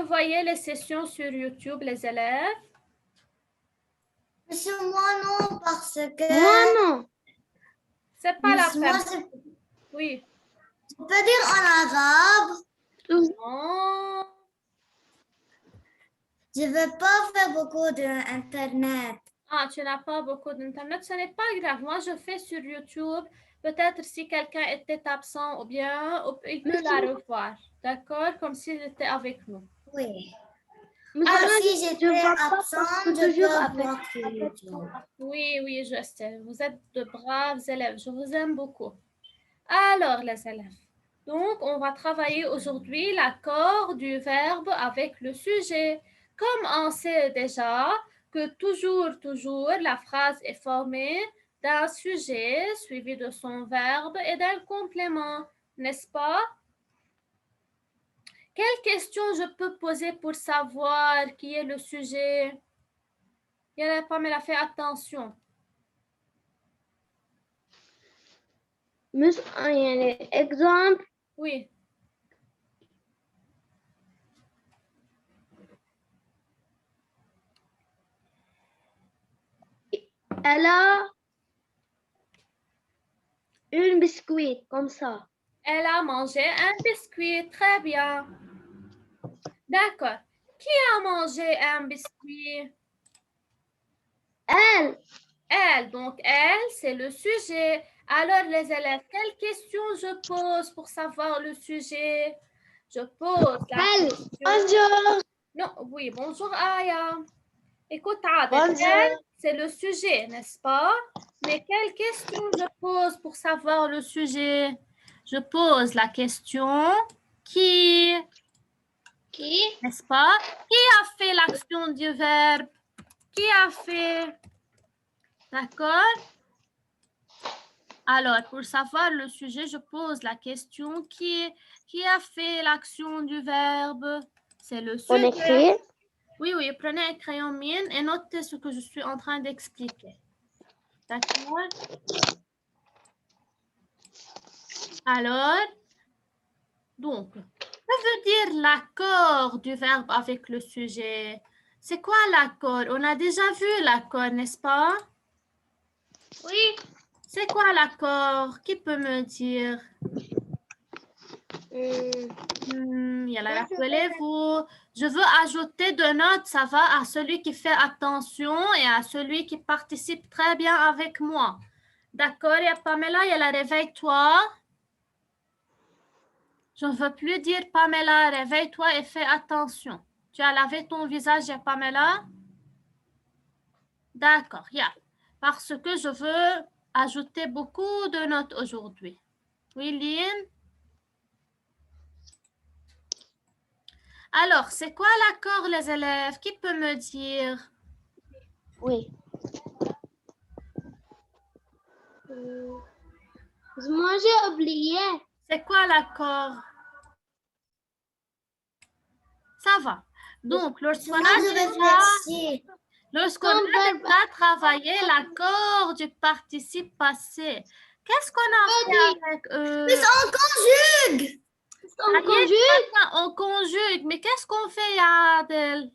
envoyer les sessions sur YouTube, les élèves? Monsieur, moi non, parce que... Moi, non. C'est pas la Moi, peine. Oui. tu peux dire en arabe. Non. Je ne veux pas faire beaucoup d'Internet. Ah, tu n'as pas beaucoup d'Internet, ce n'est pas grave. Moi, je fais sur YouTube. Peut-être si quelqu'un était absent ou bien, il peut la revoir. D'accord? Comme s'il était avec nous. Oui. Alors, si j'étais absente, je peux voir sur YouTube. Oui, oui, je sais. Vous êtes de braves élèves. Je vous aime beaucoup. Alors, les élèves. Donc, on va travailler aujourd'hui l'accord du verbe avec le sujet. Comme on sait déjà que toujours, la phrase est formée d'un sujet suivi de son verbe et d'un complément, n'est-ce pas? Quelle question je peux poser pour savoir qui est le sujet? Pamela, fais attention. exemple. Oui. Elle a une biscuit, comme ça. Elle a mangé un biscuit. Très bien. D'accord. Qui a mangé un biscuit? Elle. Elle. Donc, elle, c'est le sujet. Alors, les élèves, quelle question je pose pour savoir le sujet? Je pose la question. Bonjour. Non, oui, bonjour Aya. Écoute, Adel, elle, c'est le sujet, n'est-ce pas? Mais quelle question je pose pour savoir le sujet? Je pose la question qui, n'est-ce pas? Qui a fait l'action du verbe? Qui a fait? D'accord? Alors, pour savoir le sujet, je pose la question qui a fait l'action du verbe? C'est le sujet. On écrit? Oui, prenez un crayon mine et notez ce que je suis en train d'expliquer. D'accord? Alors, donc, que veut dire l'accord du verbe avec le sujet? C'est quoi l'accord? On a déjà vu l'accord, n'est-ce pas? Oui. C'est quoi l'accord? Qui peut me dire? Rappelez-vous. Je veux ajouter deux notes, ça va, à celui qui fait attention et à celui qui participe très bien avec moi. D'accord, il y a Pamela, il y a la réveille-toi. Je ne veux plus dire Pamela, réveille-toi et fais attention. Tu as lavé ton visage, Pamela? D'accord, parce que je veux ajouter beaucoup de notes aujourd'hui. Oui, Lynn? Alors, c'est quoi l'accord, les élèves? Qui peut me dire? Oui. Moi, j'ai oublié. C'est quoi l'accord? Ça va. Donc, lorsqu'on a déjà travaillé l'accord du participe passé, qu'est-ce qu'on a fait avec eux? Mais on conjugue. On conjugue. Mais qu'est-ce qu'on fait, Adel?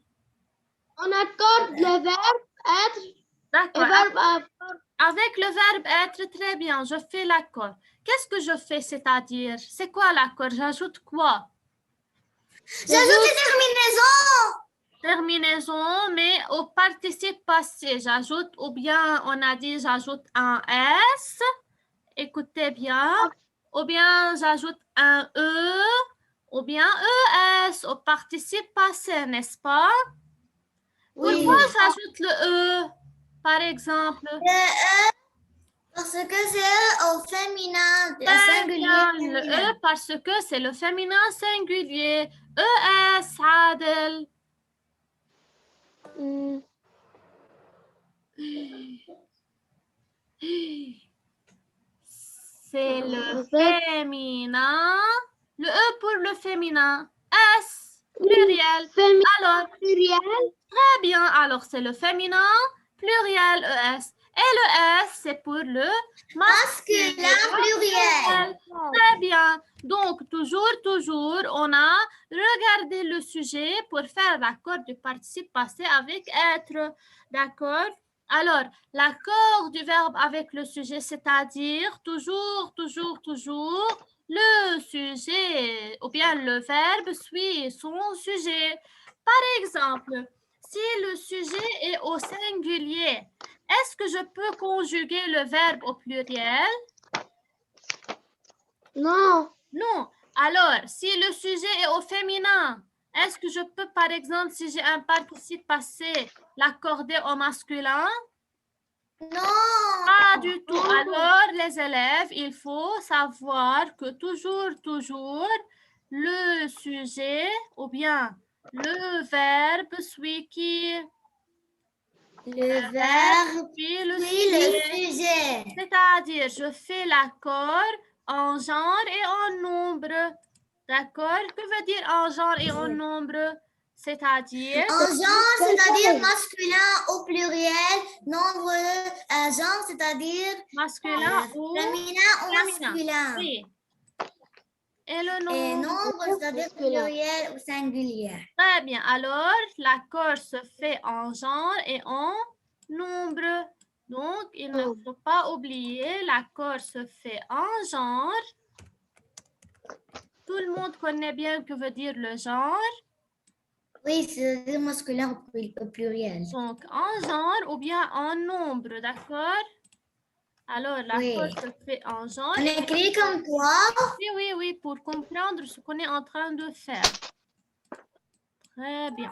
On accorde le verbe être. D'accord. Avec le verbe être, très bien, je fais l'accord. Qu'est-ce que je fais, c'est-à-dire? C'est quoi l'accord? J'ajoute quoi? J'ajoute les terminaisons. Terminaison, mais au participe passé, j'ajoute, ou bien on a dit j'ajoute un S, écoutez bien, ou bien j'ajoute un E, ou bien ES au participe passé, n'est-ce pas? Oui. Pourquoi j'ajoute le E, par exemple? Le E, parce que c'est au féminin, singulier. Le E, parce que c'est le féminin singulier. ES, Adel. C'est le féminin. Le E pour le féminin. S, pluriel. Alors, pluriel. très bien. Alors, c'est le féminin, pluriel, ES. Et le S, c'est pour le Masculin pluriel. Très bien. Donc, toujours, on a regardé le sujet pour faire l'accord du participe passé avec être. D'accord? Alors, l'accord du verbe avec le sujet, c'est-à-dire toujours, le sujet ou bien le verbe suit son sujet. Par exemple, si le sujet est au singulier, est-ce que je peux conjuguer le verbe au pluriel? Non. Non. Alors, si le sujet est au féminin, est-ce que je peux, par exemple, si j'ai un participe passé, l'accorder au masculin? Non. Pas du tout. Alors, les élèves, il faut savoir que toujours, le sujet ou bien le verbe suit qui? Le verbe Suit le suit le sujet. sujet. C'est-à-dire, je fais l'accord en genre et en nombre. D'accord? Que veut dire en genre et en nombre? C'est-à-dire? En genre, c'est-à-dire masculin au pluriel, nombreux, genre, c'est-à-dire Masculin ou féminin ou féminin? masculin. Oui. Et le Et nombre? nombre, c'est-à-dire pluriel ou singulier. Très bien. Alors, l'accord se fait en genre et en nombre. Donc, il ne faut pas oublier, l'accord se fait en genre. Tout le monde connaît bien que veut dire le genre. Oui, c'est-à-dire masculin au pluriel. Donc, en genre ou bien en nombre, d'accord? Alors, l'accord se fait en genre. On écrit comme toi. Oui, pour comprendre ce qu'on est en train de faire. Très bien.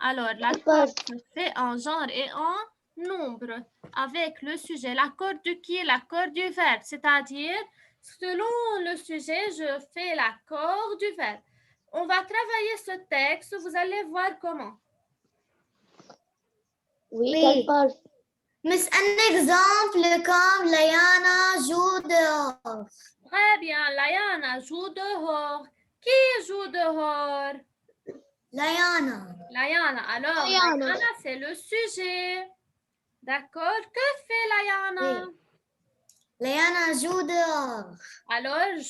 Alors, l'accord se fait en genre et en nombre avec le sujet. L'accord de qui? L'accord du verbe. C'est-à-dire, selon le sujet, je fais l'accord du verbe. On va travailler ce texte. Vous allez voir comment. Oui, quelle page? Mais un exemple comme Layana joue dehors. Très bien, Layana joue dehors. Qui joue dehors? Layana. Layana. Alors, Layana, c'est le sujet. D'accord? Que fait Layana? Oui. Layana joue dehors. Alors,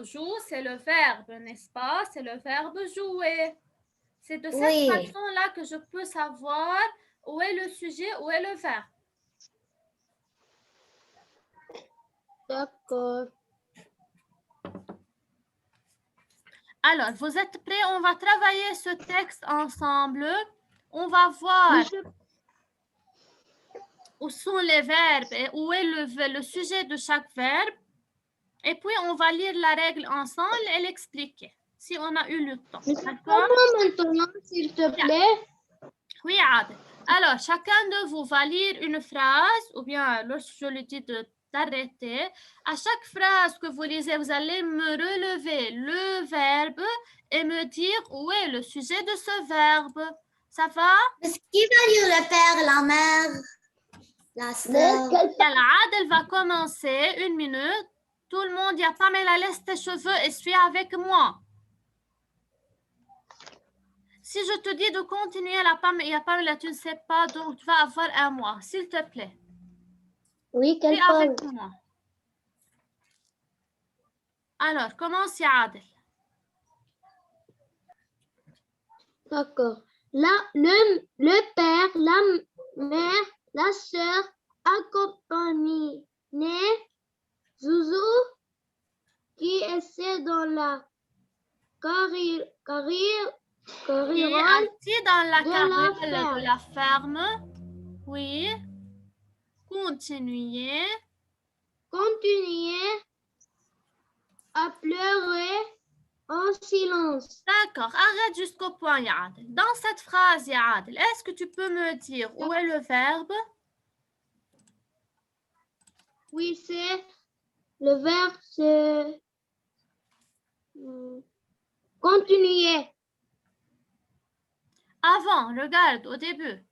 joue, c'est le verbe, n'est-ce pas? C'est le verbe jouer. C'est de cette façon-là que je peux savoir où est le sujet, où est le verbe. D'accord. Alors, vous êtes prêts? On va travailler ce texte ensemble. On va voir où sont les verbes et où est le sujet de chaque verbe. Et puis, on va lire la règle ensemble et l'expliquer, si on a eu le temps. D'accord? Maintenant, s'il te plaît. Oui, Adel. Alors, chacun de vous va lire une phrase, ou bien lorsque je lui dis d'arrêter, à chaque phrase que vous lisez, vous allez me relever le verbe et me dire où est le sujet de ce verbe. Ça va? Est-ce qui va dire le père, la mère, la sœur? Adel va commencer. 1 minute. Tout le monde, il y a Pamela, laisse tes cheveux et suis avec moi. Si je te dis de continuer, il y a Pamela, tu ne sais pas, donc tu vas avoir un mois, s'il te plaît. Oui, quelle Suis page? avec moi. Alors, commence, Adel. D'accord. Le père, la mère, la sœur accompagnent Zouzou qui essaie dans la carrière Qui est assis dans la carriole de la ferme. Oui. Continuez à pleurer en silence. D'accord, arrête jusqu'au point, Adel. Dans cette phrase, Adel, est-ce que tu peux me dire où est le verbe? Oui, c'est le verbe, c'est continuer. Avant, regarde, au début.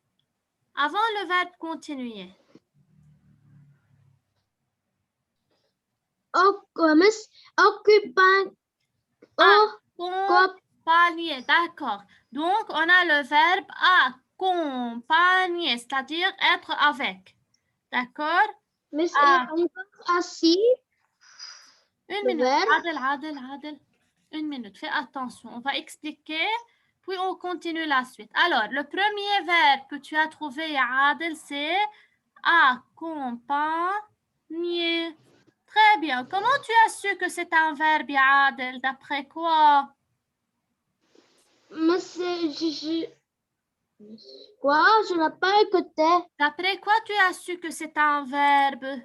Avant le verbe continuer. Accompagner, d'accord. Donc, on a le verbe accompagner, c'est-à-dire être avec. D'accord? Mais c'est encore assis. Une Le minute. verbe. Adel. Une minute. Fais attention. On va expliquer, puis on continue la suite. Alors, le premier verbe que tu as trouvé, Adel, c'est accompagner. Très bien. Comment tu as su que c'est un verbe, Adel? D'après quoi? Mais quoi? Je n'ai pas écouté. D'après quoi tu as su que c'est un verbe?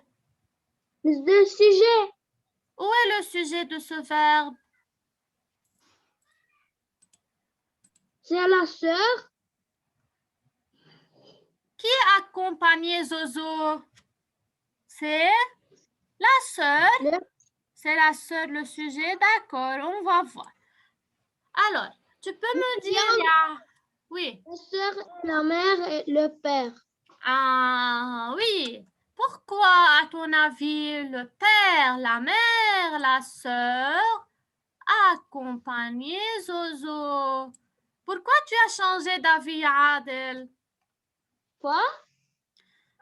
Le sujet. Où est le sujet de ce verbe? C'est la sœur. Qui accompagnait Zozo? C'est la sœur. C'est la sœur, le sujet. D'accord, on va voir. Alors, tu peux me dire, oui. La sœur, la mère et le père. Ah, oui. Pourquoi, à ton avis, le père, la mère, la sœur accompagnaient Zozo? Pourquoi tu as changé d'avis, Adel? Quoi?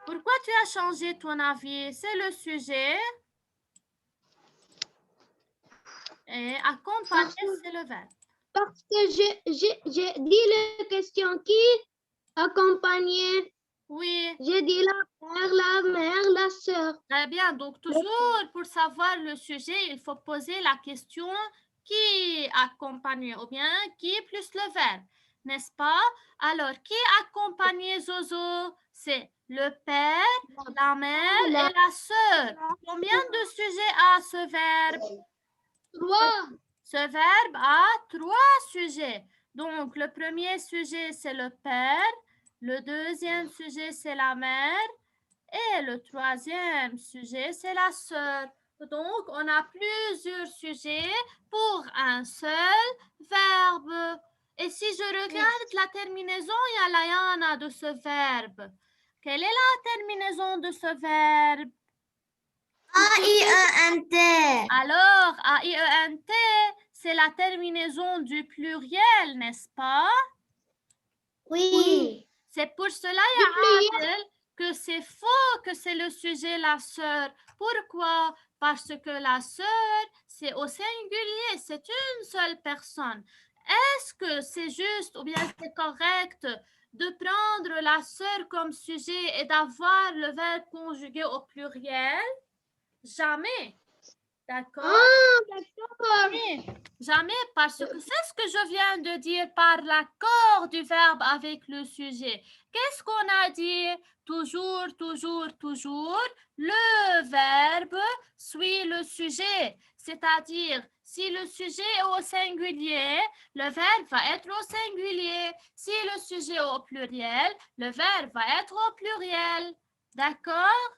Pourquoi tu as changé ton avis? C'est le sujet. Et accompagner, c'est le verbe. Parce que j'ai dit la question qui accompagnait. Oui. J'ai dit la père, la mère, la sœur. Très bien. Donc, toujours pour savoir le sujet, il faut poser la question qui accompagne ou bien qui plus le verbe, n'est-ce pas? Alors, qui accompagnait Zozo? C'est le père, la mère et la sœur. Combien de sujets a ce verbe? 3. Ce verbe a 3 sujets. Donc, le premier sujet, c'est le père. Le deuxième sujet, c'est la mère. Et le troisième sujet, c'est la sœur. Donc, on a plusieurs sujets pour un seul verbe. Et si je regarde la terminaison, il y a la yana de ce verbe. Quelle est la terminaison de ce verbe? A-I-E-N-T. Alors, A-I-E-N-T, c'est la terminaison du pluriel, n'est-ce pas? Oui. C'est pour cela, Yael, que c'est faux que c'est le sujet la sœur. Pourquoi? Parce que la sœur, c'est au singulier, c'est une seule personne. Est-ce que c'est juste ou bien c'est correct de prendre la sœur comme sujet et d'avoir le verbe conjugué au pluriel? Jamais. D'accord? Ah, d'accord. Oui, jamais, parce que c'est ce que je viens de dire par l'accord du verbe avec le sujet. Qu'est-ce qu'on a dit? Toujours, le verbe suit le sujet. C'est-à-dire, si le sujet est au singulier, le verbe va être au singulier. Si le sujet est au pluriel, le verbe va être au pluriel. D'accord?